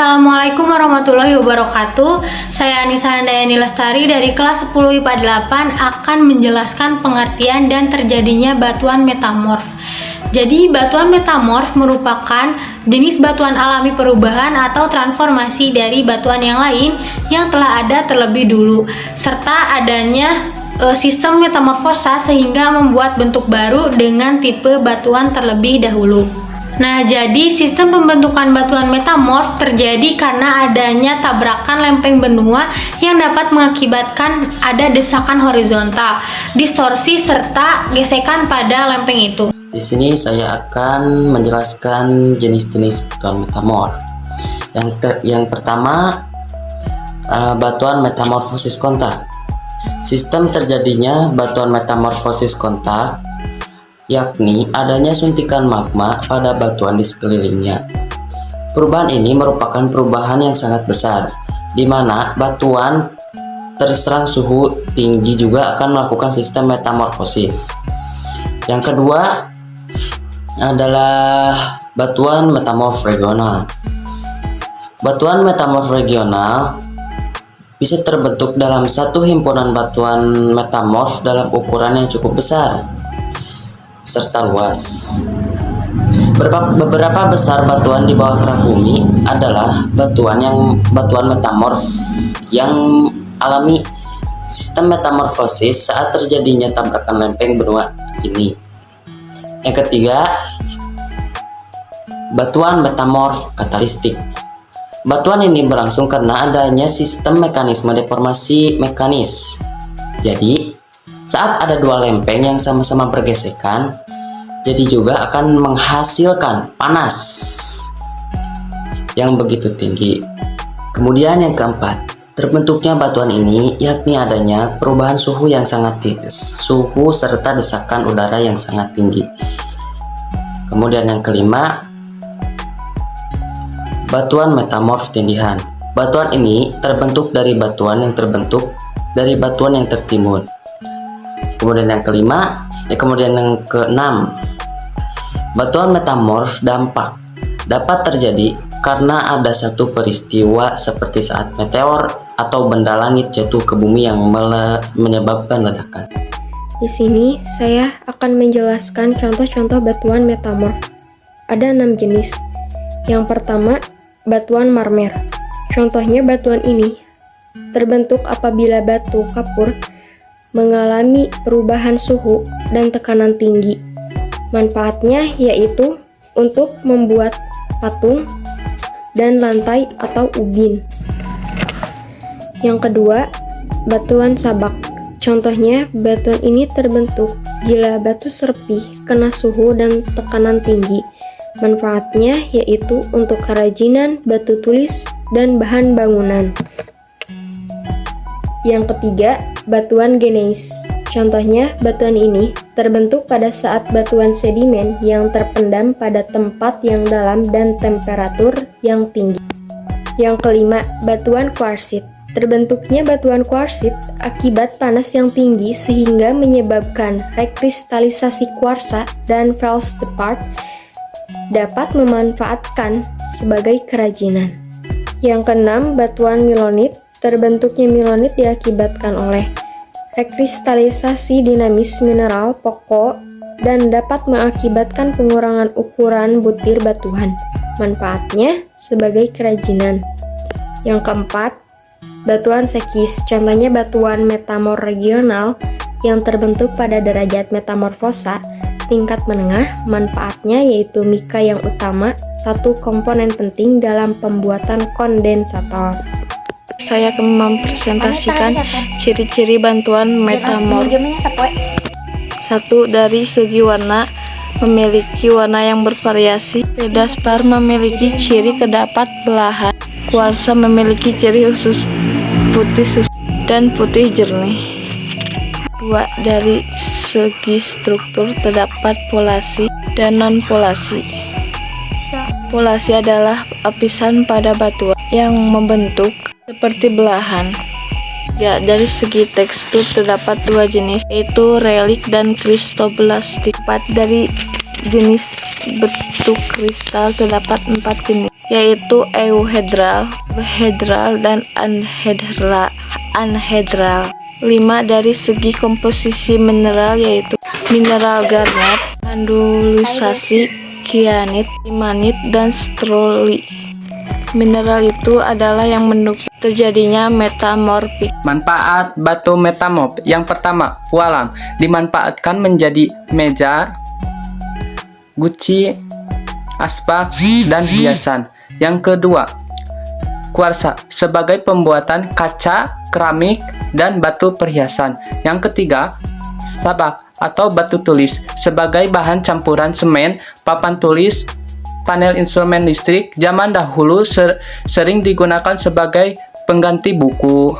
Assalamualaikum warahmatullahi wabarakatuh. Saya Anissa Handayani Lestari dari kelas 10 IPA 8 akan menjelaskan pengertian dan terjadinya batuan metamorf. Jadi, batuan metamorf merupakan jenis batuan alami perubahan atau transformasi dari batuan yang lain yang telah ada terlebih dulu, serta adanya sistem metamorfosa sehingga membuat bentuk baru dengan tipe batuan terlebih dahulu. Nah, jadi sistem pembentukan batuan metamorf terjadi karena adanya tabrakan lempeng benua yang dapat mengakibatkan ada desakan horizontal, distorsi, serta gesekan pada lempeng itu. Di sini saya akan menjelaskan jenis-jenis batuan metamorf. Yang pertama, batuan metamorfosis kontak. Sistem terjadinya batuan metamorfosis kontak yakni adanya suntikan magma pada batuan di sekelilingnya. Perubahan ini merupakan perubahan yang sangat besar, di mana batuan terserang suhu tinggi juga akan melakukan sistem metamorfosis. Yang kedua adalah batuan metamorf regional. Batuan metamorf regional bisa terbentuk dalam satu himpunan batuan metamorf dalam ukuran yang cukup besar serta luas. Beberapa besar batuan di bawah kerak bumi adalah batuan metamorf yang alami sistem metamorfosis saat terjadinya tabrakan lempeng benua ini. Yang ketiga, batuan metamorf katalistik. Batuan ini berlangsung karena adanya sistem mekanisme deformasi mekanis. Jadi, saat ada dua lempeng yang sama-sama bergesekan, jadi juga akan menghasilkan panas yang begitu tinggi. Kemudian yang keempat, terbentuknya batuan ini yakni adanya perubahan suhu yang sangat tinggi, suhu serta desakan udara yang sangat tinggi. Kemudian yang kelima, batuan metamorf tindihan. Batuan ini terbentuk dari batuan yang tertimbun. Kemudian yang keenam, batuan metamorf dampak dapat terjadi karena ada satu peristiwa seperti saat meteor atau benda langit jatuh ke bumi yang menyebabkan ledakan. Di sini saya akan menjelaskan contoh-contoh batuan metamorf. Ada 6 jenis. Yang pertama, batuan marmer. Contohnya batuan ini terbentuk apabila batu kapur mengalami perubahan suhu dan tekanan tinggi. Manfaatnya yaitu untuk membuat patung dan lantai atau ubin. Yang kedua, batuan sabak. Contohnya, batuan ini terbentuk bila batu serpih kena suhu dan tekanan tinggi. Manfaatnya yaitu untuk kerajinan batu tulis dan bahan bangunan. Yang ketiga, batuan gneis. Contohnya, batuan ini terbentuk pada saat batuan sedimen yang terpendam pada tempat yang dalam dan temperatur yang tinggi. Yang kelima, batuan kuarsit. Terbentuknya batuan kuarsit akibat panas yang tinggi sehingga menyebabkan rekristalisasi kuarsa dan feldspar dapat memanfaatkan sebagai kerajinan. Yang keenam, batuan milonit. Terbentuknya milonit diakibatkan oleh rekristalisasi dinamis mineral pokok dan dapat mengakibatkan pengurangan ukuran butir batuan. Manfaatnya sebagai kerajinan. Yang keempat, batuan sekis. Contohnya batuan metamorf regional yang terbentuk pada derajat metamorfosa tingkat menengah. Manfaatnya yaitu mika yang utama, satu komponen penting dalam pembuatan kondensator. Saya akan mempresentasikan ciri-ciri batuan metamorf. Satu, dari segi warna, memiliki warna yang bervariasi. Feldspar memiliki ciri terdapat belahan. Kuarsa memiliki ciri khusus putih dan putih jernih. Dua, dari segi struktur terdapat polasi dan non-polasi. Polasi adalah lapisan pada batuan yang membentuk seperti belahan. Ya, dari segi tekstur terdapat 2 jenis, yaitu relik dan kristoblastik. Dari jenis bentuk kristal terdapat 4 jenis, yaitu euhedral, hedral, dan anhedral. 5. Dari segi komposisi mineral, yaitu mineral garnet, andalusasi, kyanit, limonit, dan stroli. Mineral itu adalah yang mendukung terjadinya metamorfik. Manfaat batu metamorf. Yang pertama, walam dimanfaatkan menjadi meja, guci, asbak, dan hiasan. Yang kedua, kuarsa sebagai pembuatan kaca, keramik, dan batu perhiasan. Yang ketiga, sabak atau batu tulis sebagai bahan campuran semen, papan tulis, panel instrumen listrik. Zaman dahulu sering digunakan sebagai pengganti buku.